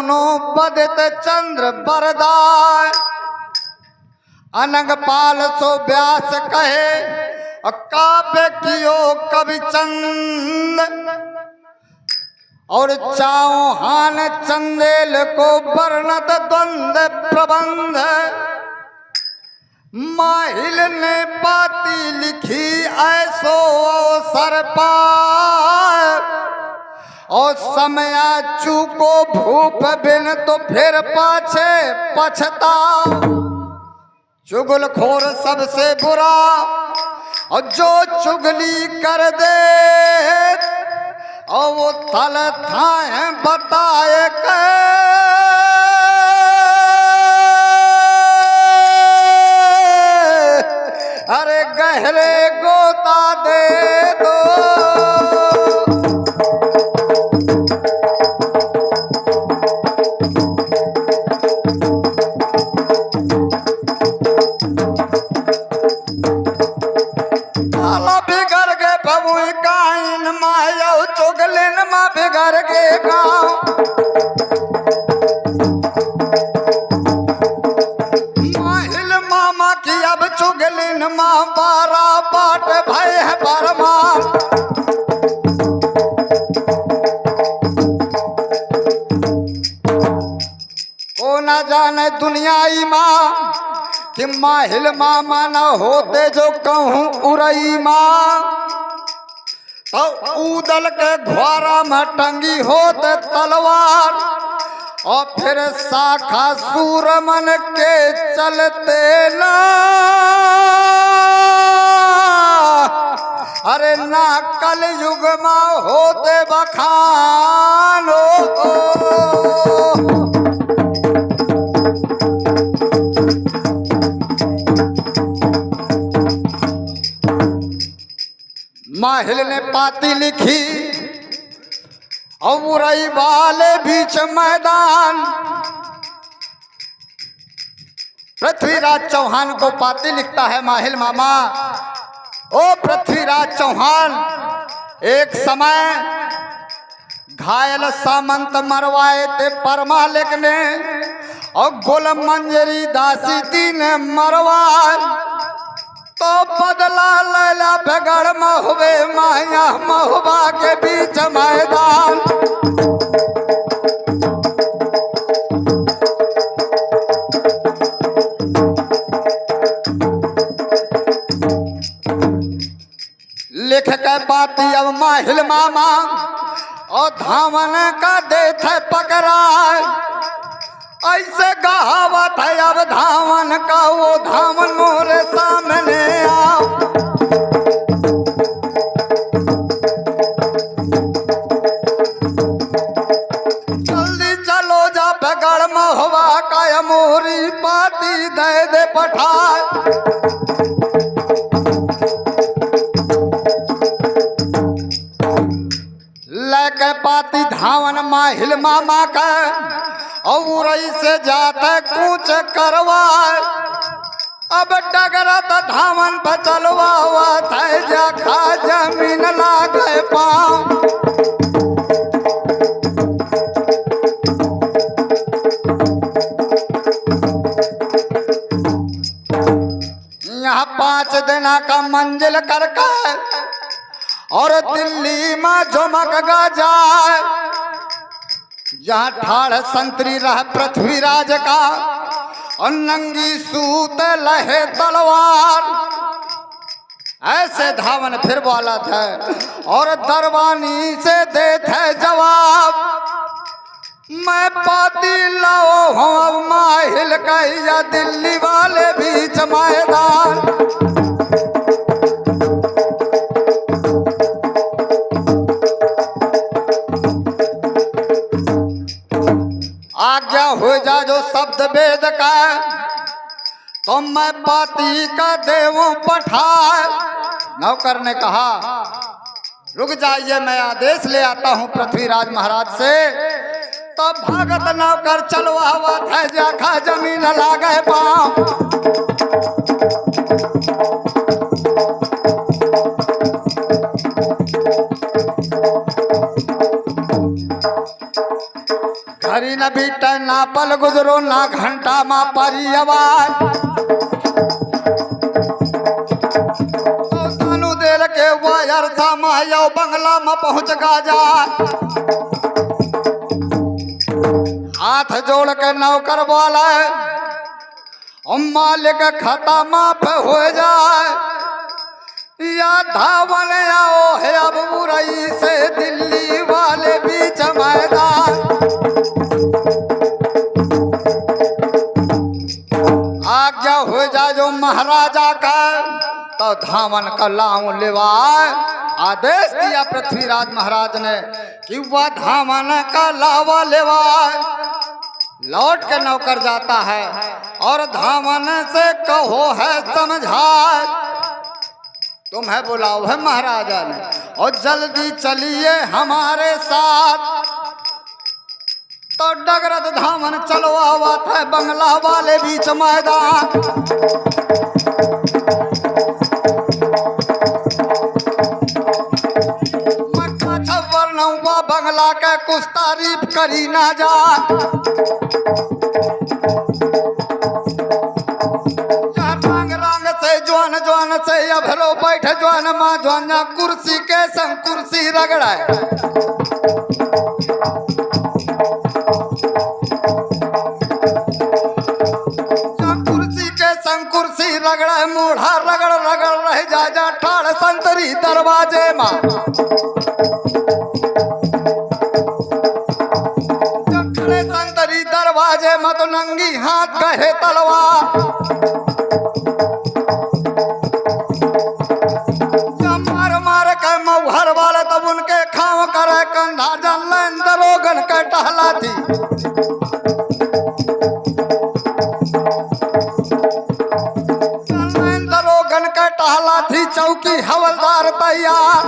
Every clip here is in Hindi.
सुनो बदित चंद्र बरदाय। अनंग पाल सो व्यास कहे काव्य कियो कवि चंद। और चौहान चंदेल को वर्णत द्वंद प्रबंध। माहिल ने पाती लिखी ऐसो अवसर पाए। और समय चूको भूप बिन तो फिर पाछे पछताओ। चुगलखोर सबसे बुरा और जो चुगली कर दे और वो तल थाए बताए के। अरे गहरे गोता दे दो। बिगड़ गए प्रभु काइन माया चुगलिन माँ बिगड़ गए गाँव। माहिल मामा की अब चुगलिन माँ बारा बाट भय है बरमान। को न जाने दुनियाई माँ कि माहिल मामा न होते जो कहूँ उरई माँ। तो ऊदल के घोरा में टंगी होते तलवार। और फिर शाखा सूरमन के चलते ना। अरे ना कल युग में होते बखान। माहिल ने पाती लिखी और उरई वाले बीच मैदान। पृथ्वीराज चौहान को पाती लिखता है माहिल मामा। ओ पृथ्वीराज चौहान, एक समय घायल सामंत मरवाए थे परमालिक ने। और गुल मंजरी दासी दी ने मरवाए। तो बदला लैला बिगड़ महुए माया महुआ के बीच मैदान। लिख के पाती अब माहिल मामा। और धावन का देथ पकड़ा। ऐसे कहावत है अब धावन का वो धावन मोरे सामने आओ। जल्दी चलो जा बिगड़ महुआ का मोरी पाती दे दे पठाए। लेके पाती धावन माहिल मामा का। और से जाते कूच करवाए। अब डगरत धावन पर चलवा हुआ था जा खा जमीन लागे पाँव। यहाँ 5 दिन का मंजिल करके और दिल्ली में झुमक गा जाए। जहाँ ठाड़ संतरी रह पृथ्वीराज का। और नंगी सूत लहे तलवार। ऐसे धावन फिर बोला था। और दरबानी से देते जवाब। मैं पाती लाओ हूँ माहिल कहिया दिल्ली वाले बीच मैदान। आज्ञा हो जा जो शब्द वेद का। तो मैं पाती का देवों पठाए। नौकर ने कहा रुक जाइए मैं आदेश ले आता हूँ पृथ्वीराज महाराज से। तो भगत नौकर चलवा हुआ था जाखा जमीन लागे पाँव। घड़ी न अभी टन ना पल गुजरो ना घंटा मा परी आवाज तो तानु देर के वायर था माया बंगला में पहुंच गा जा हाथ जोड़ के नौकर बोला मालिक खाता माफ हो जाए या धावन आओ है अब मुरई से दिल्ली वाले बीच मैदान आज्ञा हो जा जो महाराजा का तो धावन का लाऊं लेवाए आदेश दिया पृथ्वीराज महाराज ने कि वह धावन का लावा लेवाए लौट के नौकर जाता है और धावन से कहो है समझाए तुम्हें बुलाओ है महाराजा ने और जल्दी चलिए हमारे साथ तो डगरत धावन चलो आवा था बंगला वाले बीच मैदान वर्णवा बंगला के कुछ तारीफ करी ना जा जवान से अभरो बैठ जवान माँ जवान कुर्सी के संग कुर्सी रगड़ाए कुर्सी के संग कुर्सी रगड़ाए मोढ़ा रगड़ रगड़ रह जा ठाड़ संतरी दरवाजे माँ संतरी दरवाजे में तो नंगी हाथ कहे तलवार घर वाले तब उनके खाव करे कंधा जन दरोगन के टहला थी दरोगन के टहला थी चौकी हवलदार तैयार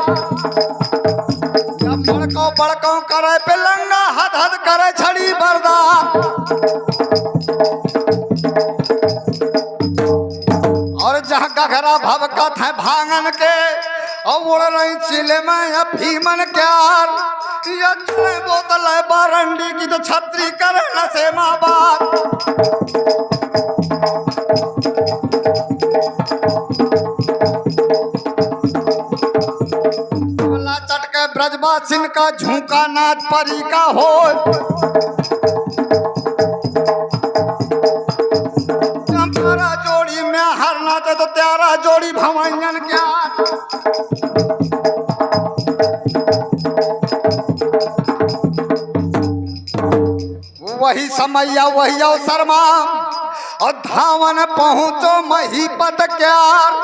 जब बड़को करे पिलंगा हद हद करे छड़ी बरदार और जहाँ गघरा भवकत है भांगन के और उड़ रही चिले में अफीमन क्यार बोतल है बारंडी की तो छतरी करे न से माँ बाप चटके ब्रजवासिन का झुमका नाच परी का हो तेरा जोड़ी में हर नाचे तो तेरा जोड़ी भवैयन क्या वही समैया वही अवसर और धावन पहुंचो महीपत क्यार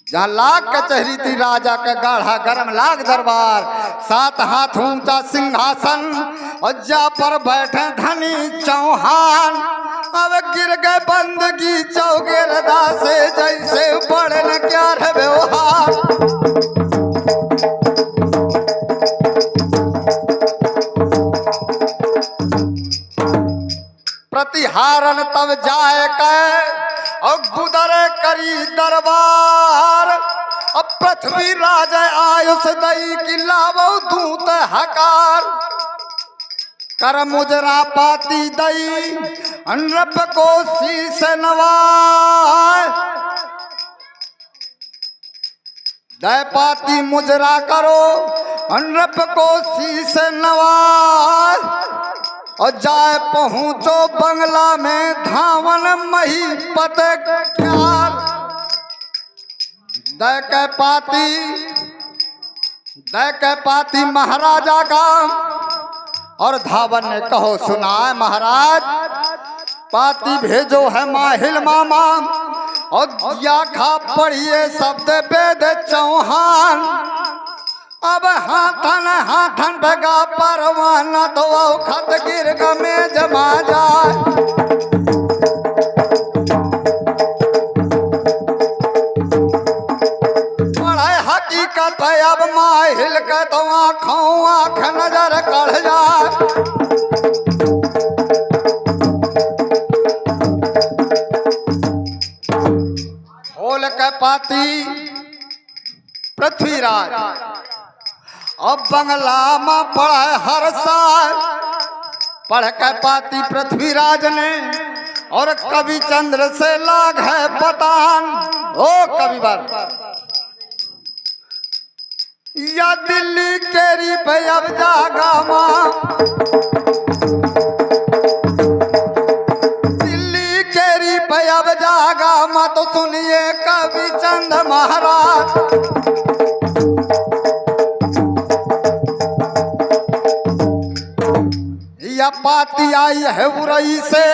जहाँ लाग कचहरी थी राजा का गाढ़ा गरम लाग दरबार 7 हाथ ऊंचा सिंहासन और जा पर बैठे धनी चौहान अब गिर गए बंदगी चौगेरदा से जैसे बड़े न क्या है व्यवहार प्रतिहारन तब जाए कै और गुदरे करी दरबार अब पृथ्वी राजा आयुष दई की लावो दूत हकार कर मुजरा पाती दई अनरप को शीस नवाय दय पाती मुजरा करो अनरप को शीस नवाय और जाए पहुंचो बंगला में धावन महीपत क्यार दय के पाती महाराजा का और धावन ने कहो सुनाए महाराज पाती भेजो है माहिल मामा और दिया खा पढ़िए शब्द वेद चौहान अब हाथन भगा परवाना तो खत गिर में जमा जाए पढ़ाई हकीकत है अब माहिल का तो आँख नजर कढ़ जाए खोल के पाती पृथ्वीराज अब बंगला में पड़ा हर साल पढ़ के पाती पृथ्वीराज ने और कवि चंद्र से लाग है पतान। ओ कविवर या दिल्ली केरी पे अब जागा माँ, दिल्ली केरी पे अब जागा माँ, तो सुनिए कवि चंद महाराज। या पाती आई है उरई से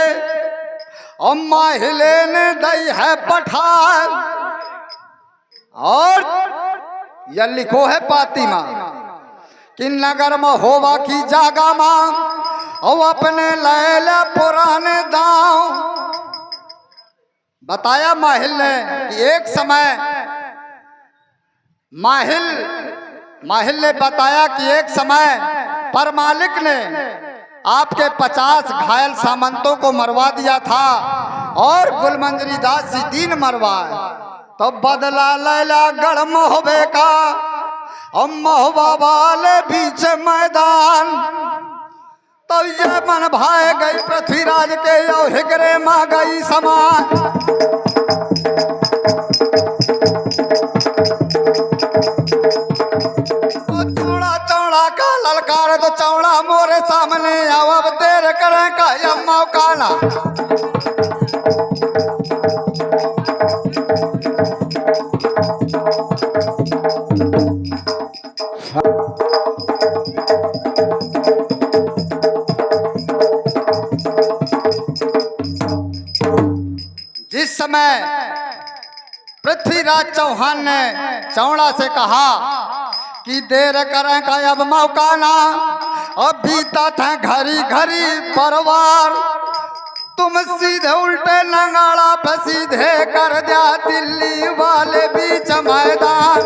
अम्मा हिले ने दई है पठार, और यह लिखो है पाती माँ कि नगर में होवा की जागा माँ, और अपने लैला पुराने दांव। बताया माहिल ने कि एक समय माहिल ने बताया कि एक समय पर मालिक ने आपके 50 घायल सामंतों को मरवा दिया था और गुलमंजरी दास जी दीन मरवाए। तो बदला लैला गढ़ मोहबे का और मोहबा वाले बीच मैदान। तो ये मन भाए गई पृथ्वीराज के यो हिगरे माँ गई समान। चौड़ा का ललकार तो चौड़ा मोरे सामने आओ, अब देर करें का या मौका ना। जिस समय पृथ्वीराज चौहान ने चौड़ा से कहा कि देर करें का अब मौका ना, अब बीता था घड़ी घड़ी परवार, तुम सीधे उल्टे लंगाड़ा पे सीधे कर दिया दिल्ली वाले बीच मैदान।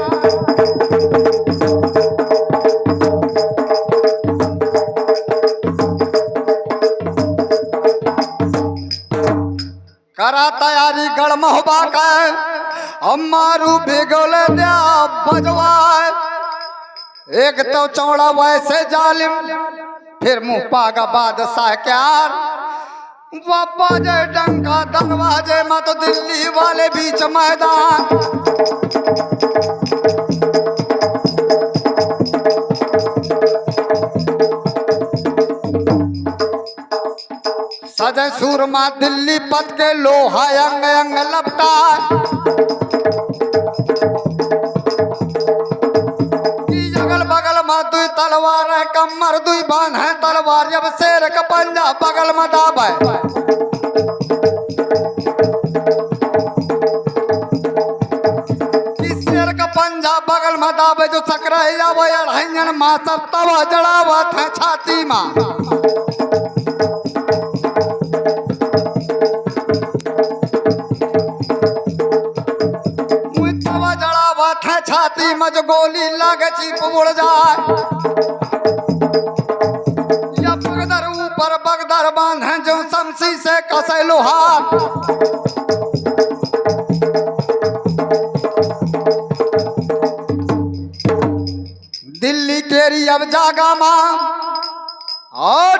करा तैयारी गढ़ मोहबा का अम्मारू बिगल दिया बजवाए। एक तो चौड़ा वैसे जालिम, फिर मुंह पागा बादशाह क्यार, बाजे डंका दरवाजे में तो दिल्ली वाले बीच मैदान। सजे सूरमा दिल्ली पत के लोहा अंग अंग लपटा, दुई तलवार है कमर दुई बांध है तलवार, जब शेर का पंजा बगल में दाब है। शेर का पंजा बगल में दाबे जो सकरैया वो अढ़ैयन माँ सब तवा जड़ावत है छाती माँ। छाती में जो गोली लागे चीप उड़ जाए, या बगदर ऊपर बगदर बांधे जो शमशी से कसे लोहार। दिल्ली केरी अब जागा माँ, और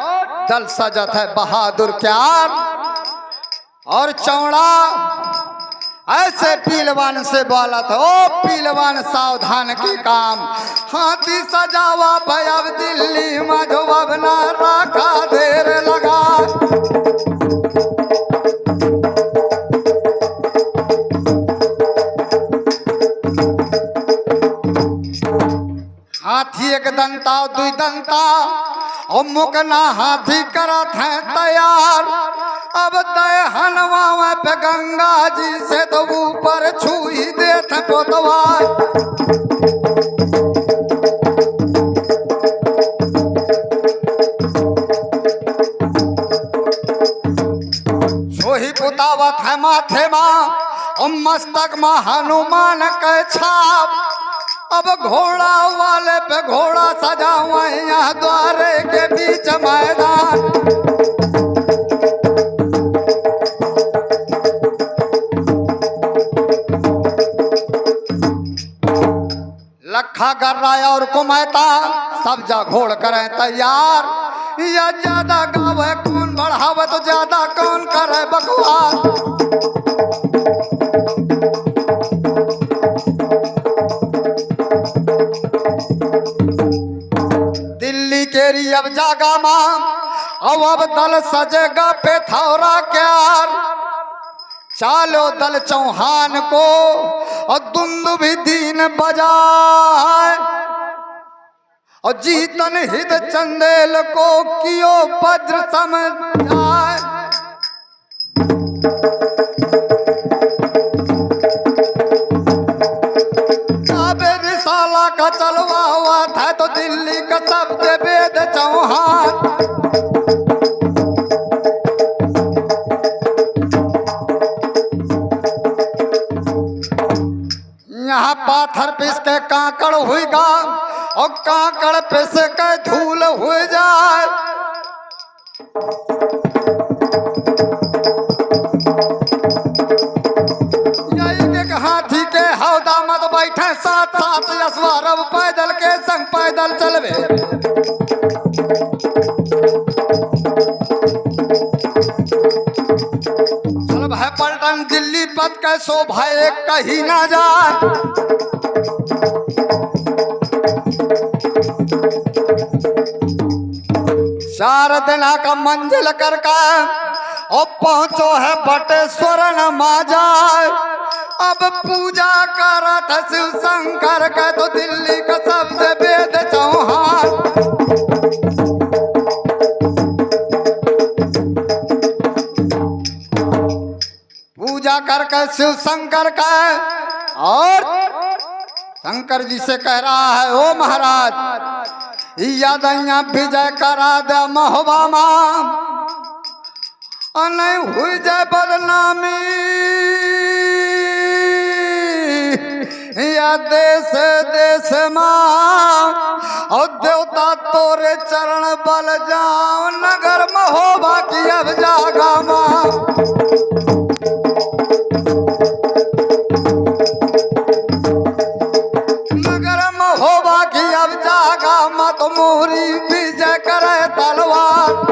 दल सजत है बहादुर क्यार, और चौड़ा ऐसे पीलवान से बोला था, ओ पीलवान सावधान की काम, हाथी सजावा भयब दिल्ली में जो अब ना रखा देर लगा। हाथी एक दंता दुई दंता और मुकना हाथी करत है तैयार। अब दहनवा पे गंगा जी से तो ऊपर छुई देते पोतवार। छोही पुतावत है माथे माँ और मस्तक माँ हनुमान के छाप। अब घोड़ा वाले पे घोड़ा सजा हुआ यहाँ द्वारे के बीच मैदान। लखा गर्रा और कुमैता सब जा घोड़ करें तैयार। या ज्यादा गावे कहावत ज्यादा कौन करे बकवास। दिल्ली केरी अब जागा माम, अब दल सजेगा पेथौरा क्यार। चालो दल चौहान को और दुंदु भी दीन बजाए, और जीतन हित चंदेल को कियो वज्र समझाए। रिसाला का चलवा हुआ था तो दिल्ली का शब्द वेद चौहान। यहाँ पाथर पिस के काकड़ हुईगा और काकड़ पिस के धूल हो जाए। हाथी के हौदा मत बैठे साथ साथ यसवार, अब पैदल के संग पैदल चलवे। चल भाई पलटन दिल्ली पद के शोभा एक कहीं ना जाए। चार दिन का मंजिल करके और पहुंचो है बटेश्वर नमा जाए। अब पूजा करत शिव शंकर का तो दिल्ली का शब्द वेद चौहान। पूजा करके शिव शंकर का और शंकर जी से कह रहा है ओ महाराज यादैया विजय करा दे महोबा मां, नहीं हुई जाए बदनामी या देश देश मां। और देवता तोरे चरण बल जाओ, नगर महोबा की अब जागा मां। नगर महोबा की अब जागा मां, तो मोहरी विजय करे तलवार।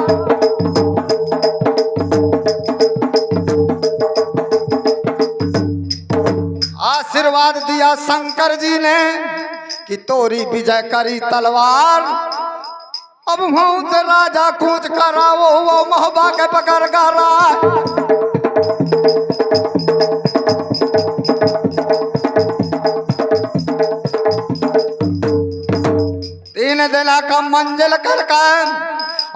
आशीर्वाद दिया शंकर जी ने कि तोरी विजय करी तलवार। अब भूत राजा कूच करावो वो महोबा के पकड़ गारा। तीन दिन का मंजिल करके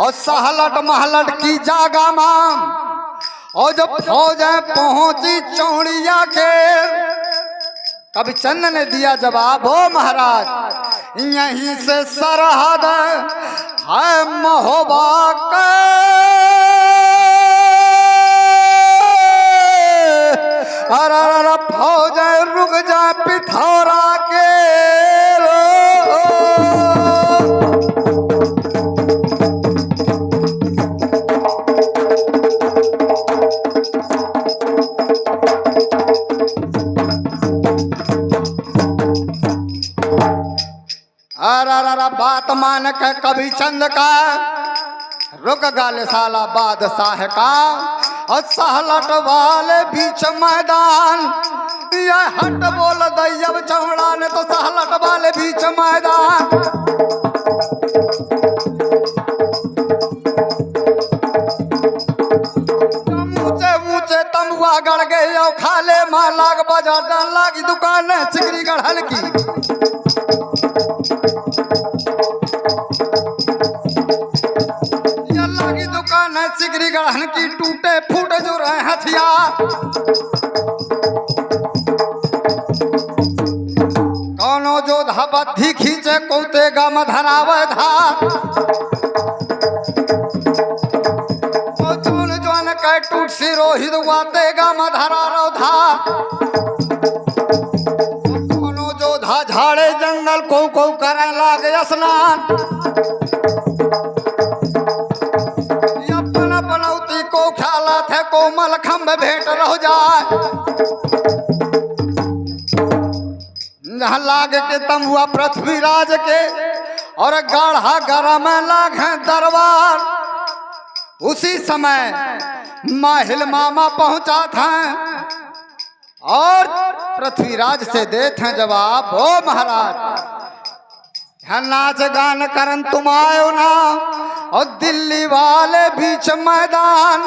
और सहलट महलट की जागा मां, और जब फौजें पहुंची चौड़िया के कभी चंद ने दिया जवाब हो महाराज यहीं से सरहद है महोबा का। अरे फौजें रुक जाए पिथौरा के बात मान के कभी चंद का रुक गाले साला बादशाह का। और सहलट वाले बीच मैदान ये हट बोल दैयब चौड़ा ने तो सहलट वाले बीच मैदान। ऊंचे ऊंचे तमुआ गड़ गए और खाले मां लाग बाजार लागी दुकान है चिकरी गढ़ल की। की दुकान है सिगरी गढ़न की टूटे फूटे जो रहे हथियार। कौनो जोधा बद्धी खींचे कौते गम धरावे धार। जोन जोन के टूट सिरोहित वाते गम धरा रो धार। कौनो जोधा झाड़े जंगल को करे लागे स्नान। को ख्यालात है कोमल खम्भ भेंट रह जाए। जहाँ लाग के तमुआ पृथ्वीराज के और गाढ़ा गरम लाग दरबार। उसी समय माहिल मामा पहुंचा था और पृथ्वीराज से देते जवाब, ओ महाराज नाच गान करन तुम आयो ना और दिल्ली वाले बीच मैदान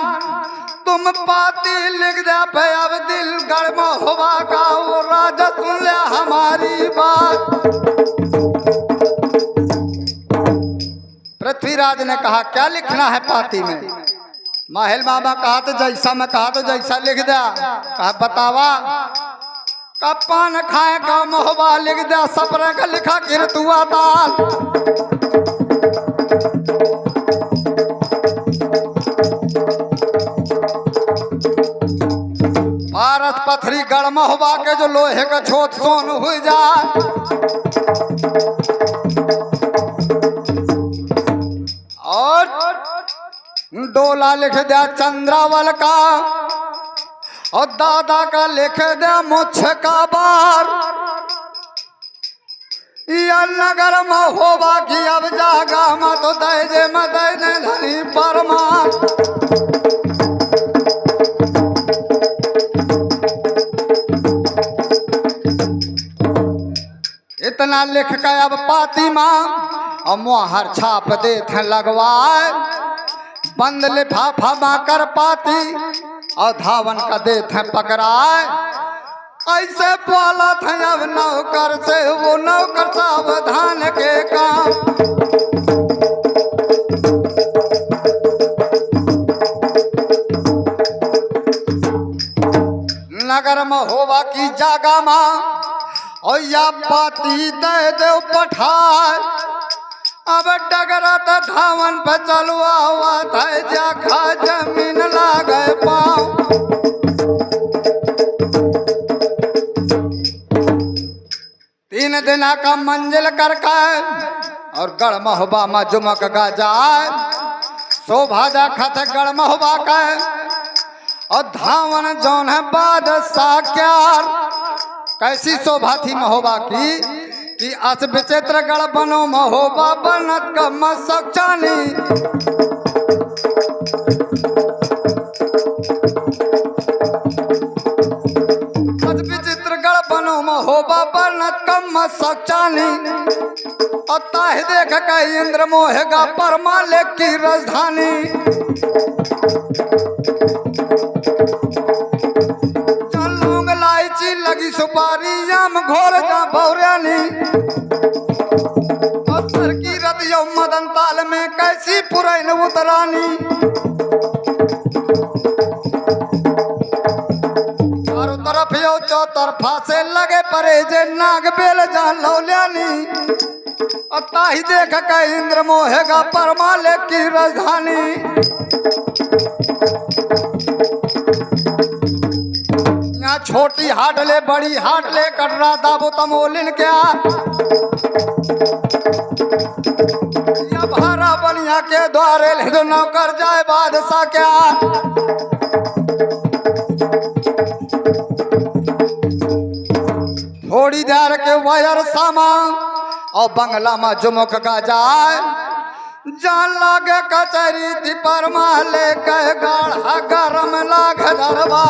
तुम पाती लिख दे पे अब दिल गर्म होवा का वो राजा सुन ले हमारी बात। पृथ्वीराज ने कहा क्या लिखना है पाती में? माहिल मामा कहा तो जैसा मैं कहा तो जैसा लिख दिया। कहा बतावा? का पान खाए का मोहबा लिख दिया, सपरे का लिखा गिरतुआ ताल। पारस पथरी गढ़ मोहबा के जो लोहे का छोट सोन हुई जाए। और डोला लिख दिया चंद्रावल का और दादा का लिख दिया मुछ का बार। या नगर में होबा की अब जागा मत तो दे धनी परमार। इतना लिख के अब पाती माँ और मुहर छाप दे थे लगवाए। बंद लिफाफा माँ कर पाती और धावन का दे थे पकड़ाए। ऐसे बोला था अब नौकर से वो नौकर सावधान के काम। नगर में होवा की जागा माँ और या पाती दे दो पठार। अब डगरा तो धावन पे चलवा हुआ था जा खा जमीन लागे पाँव। तीन दिन का मंजिल करके और गढ़ महोबा में जुमक गा जाए। शोभा देखत गढ़ महोबा का और धावन जौन है बादशाह क्यार। कैसी शोभा थी महोबा की कि अस विचित्र गढ़ बनो महोबा बनत का मसकचानी। अस विचित्र गढ़ बनो महोबा बनत का मसकचानी। और ताहि देख के इंद्र मोहेगा परमाले की राजधानी। लगी सुपारी जाम घोर जा भौरानी। अफसर की रत यो मदन ताल में कैसी पुरैन उतरानी। चारों तरफ यो चौतरफा से लगे परे जे नाग बेल जा लौल्यानी। ताही देख के इंद्र मोहेगा परमाले की राजधानी। छोटी हाट ले बड़ी हाट ले कटरा दाबो तमोलिन क्या। या भारा बनिया के द्वारे ले दो नौकर जाए बादशाह क्या। थोड़ी देर के वायर सामा और बंगला में जुमक का जाए। जान लागे कचरी थी परमा ले कह गाढ़ा गरम लाग दरबा।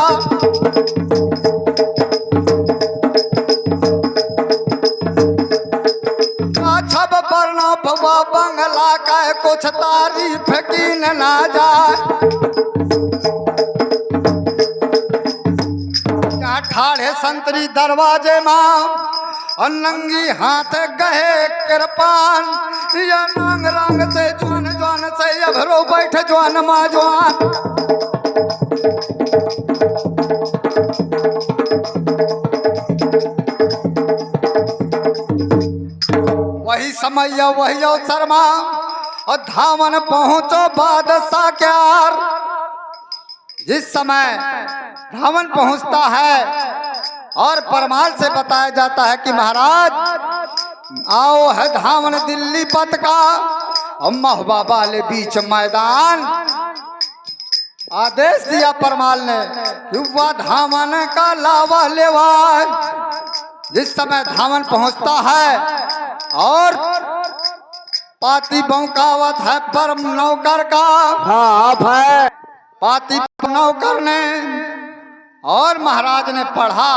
छब परना भवा बंगला का कुछ तारीफ की ना जाए। ठाड़े संतरी दरवाजे माँ और नंगी हाथ गहे कृपान। या नांग रंग से जवान जवान से अभरो बैठ जवान माँ जवान। वही समय वही अवसरमा और धावन पहुंचो बादशाह क्यार। जिस समय धावन पहुंचता है और परमाल से बताया जाता है कि महाराज आओ है धावन दिल्ली पथ का और महोबा वाले बीच मैदान। आदेश दिया परमाल ने कि वह धावन का लावा लेवा। जिस समय धावन पहुंचता है और पाती बौकावत है परम नौकर का। हाँ है। पाती नौकर ने और महाराज ने पढ़ा,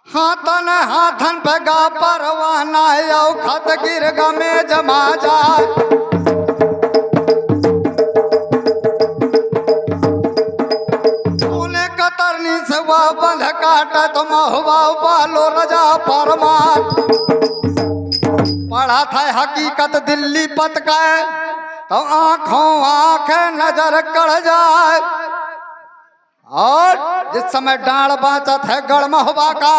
हाथन हाथन पे गा परवाना यो खत गिर गमे जमा जाए। तूने कतरनी से वह बंध काटा तो महुआ बालो रजा परमार। पढ़ा था हकीकत दिल्ली पत का तो आंखों आंख नजर कड़ जाए। और जिस समय डांड बाचत है गढ़ महुआ का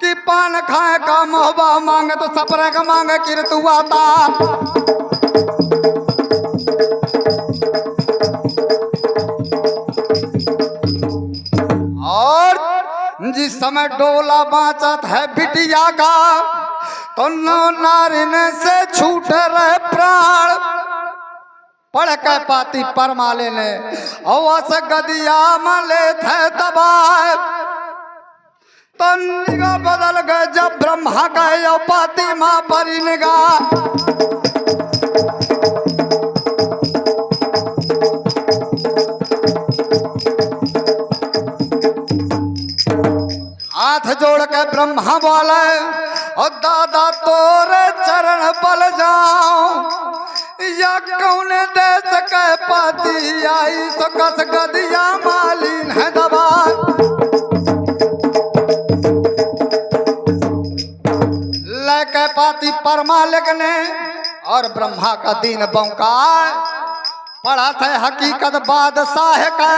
कि पान खाए का महुआ मांगे तो सपरे का मांगे किरतुआता। और जिस समय डोला बाचत है बिटिया का तो नो नारिन से छूट रहे प्राण। पढ़ के पाती परमाले ने अवस गदिया मले थे दबाए। तो निगाह बदल गए जब ब्रह्मा गए पाती माँ परी निगाह। हाथ जोड़ के ब्रह्मा बोले और दादा तोरे चरण पल जाओ या कौन देश के पाती आई तो कस गदिया मालिन है दबा। लेके पाती परमालिक ने और ब्रह्मा का दीन बौका। पढ़ा था हकीकत बादशाह का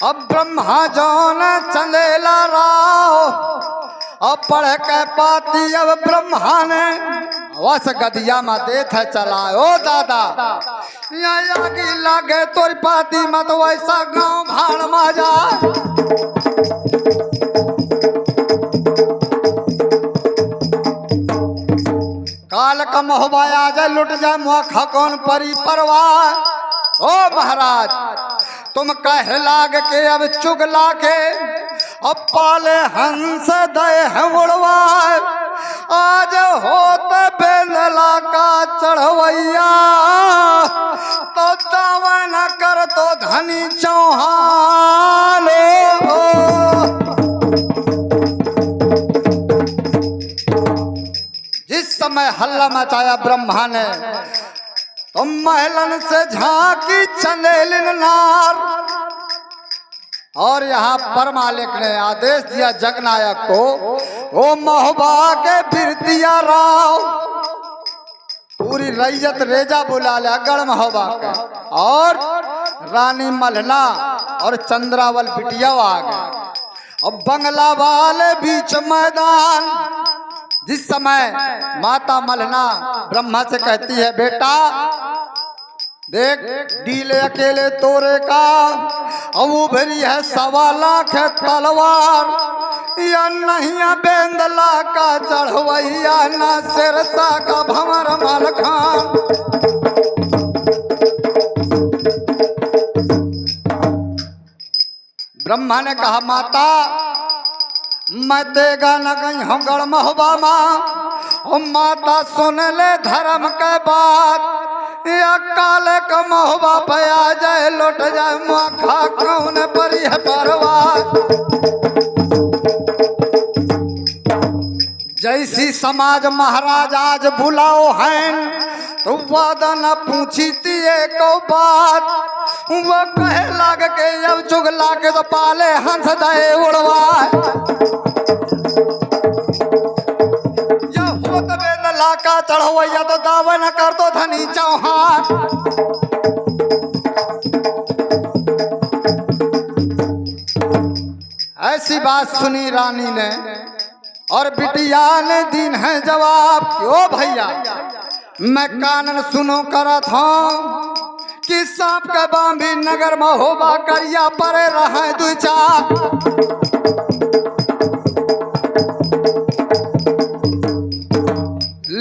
अब ब्रह्मा जौन चंदेला राव। अब पढ़ के पाती अब ब्रह्मा ने वस गदिया में देथ चला। ओ दादा आगे लागे तोरी पाती मत वैसा गांव भाड़ में जा। काल का महुआ आ जाए लुट जाए मुखा कौन परी परवार। ओ महाराज तुम कह लाग के अब चुगला के अब पाले हंस दे है उड़वाए। आज होत बेंदला का चढ़वैया तो दावा न कर तो धनी चौहान। जिस समय हल्ला मचाया ब्रह्मा ने तो महलन से झांकी चंदेलिन नार। और यहाँ परमालिक ने आदेश दिया जगनायक को ओ महुआ के फिर दिया राव। पूरी रैयत रेजा बुला लिया गढ़ महुआ का और रानी मलना और चंद्रावल बिटिया आ गए। अब बंगला वाले बीच मैदान। जिस समय माता मलना ब्रह्मा से कहती है बेटा देख डीले अकेले तोरे का अब उभरी है 1.25 लाख तलवार। या नहीं बेंदला का चढ़वैया ना सिरसा का भंवर मलखान। ब्रह्मा ने कहा माता मैं देगा न गई हम गढ़ महुआ माँ। माता सुन ले धर्म के बात या काले का महुआ पे आ जाए लौट जाए माखा कौन परी है परवार। जैसी समाज महाराज आज बुलाओ हैं तो वादा न पूछी थी एक बात। वो कहे लाग के अब चुगला के तो पाले हंस दे उड़वा। का चढ़वैया तो दावा न कर दो धनी चौहान। ऐसी बात सुनी रानी ने और बिटिया ने दिन है जवाब क्यों भैया मैं कानन सुनो करत हूँ कि सांप के बांभी नगर में होबा करिया परे रहे 2-4।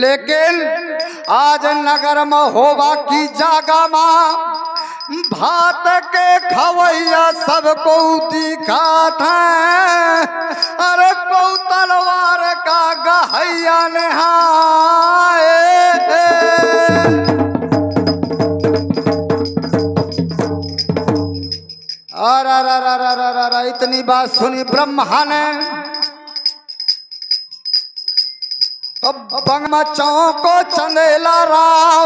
लेकिन आज नगर में होबा की जागा माँ भात के खवैया सबको दिखात है। अरे को तलवार का गहैया नहाए इतनी बात सुनी ब्रह्मा ने तो बंगमचों को चंदेला राव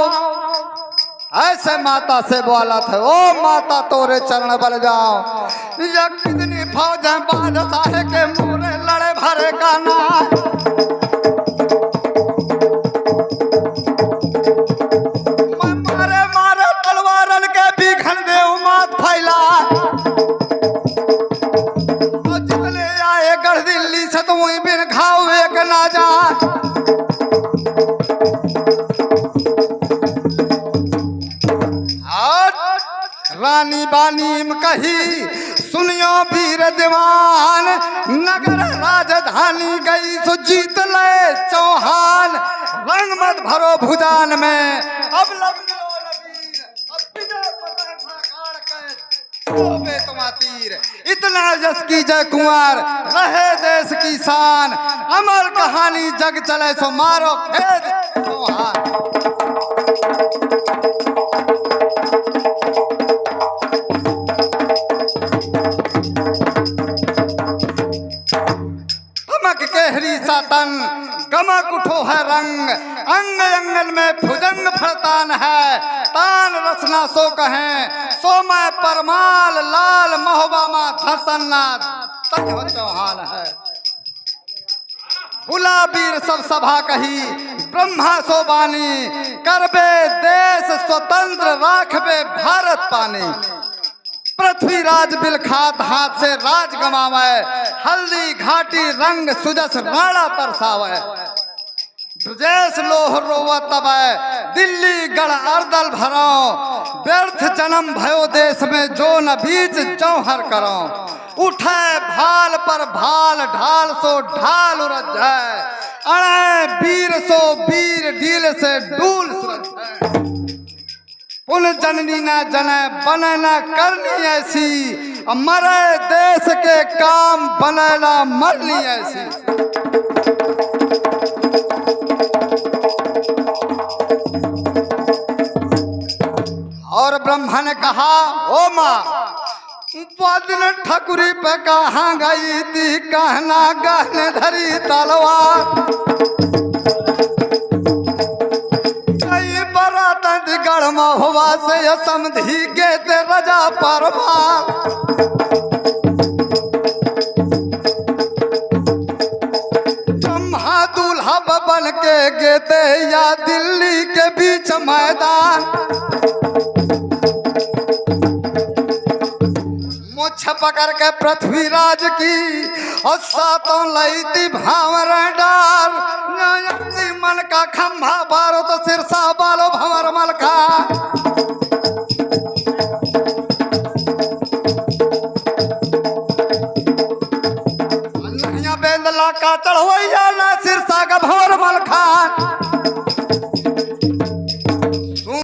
ऐसे माता से बोला था, ओ माता तोरे चरण बल जाओ, ये कितनी फौजें बादशाह के मोरे लड़े भरे का ना, मारे मारे तलवारन के बिघन दे मात फैला, तो जितने आए गढ़ दिल्ली से तो वही बिन घाव एक ना जा, रानी बानीम कही सुनियो वीर दीवान, नगर राजधानी गई सो जीत ले चौहान, रंग मत भरो भुजान में अब लब लो लबीर, अब विजय पताका गाड़ के शोभे तुमा तीर, इतना यश की जय कुंवर रहे देश की शान, अमर कहानी जग चले सो मारो खेद चौहान। केहरी सातन गमक उठो है रंग, अंग अंगन में भुजंग फरतान है, तान रसना सो कहें सो मैं परमाल, लाल महोबा मा धरसन्नाथ तज हो चौहान है, बुला वीर सब सभा कही ब्रह्मा सो बानी, करबे देश स्वतंत्र राखबे भारत पानी, पृथ्वीराज बिलखात हाथ से राज गमावे, हल्दी घाटी रंग सुजस राणा तरसावे, ब्रजेश लोह रोवा तबे दिल्ली गढ़ अर्दल भरो, व्यर्थ जन्म भयो देश में जो न बीज जौहर करो, उठे भाल पर भाल ढाल सो ढाल उरज है, अड़े वीर सो वीर ढील से डूल सूरज है, पुन जननी न जने बने न करनी ऐसी, मरे देश के काम बने न मरनी ऐसी। और ब्रह्मा ने कहा, ओ माँ दिन ठकुरी पे कहाँ गई थी, कहना गहने धरी तलवार, गढ़ महुआ से समधी गेते रजा परमार, ब्रह्मा दूल्हा बन के गेते या दिल्ली के बीच मैदान, मुछ पकड़ के पृथ्वीराज की और सातों लईती भावर डार, मन का खंभा बारो तो सिरसा बालो भंवर मलका, बेंदला का चढ़वैया ना सिरसा का भंवर मलखा,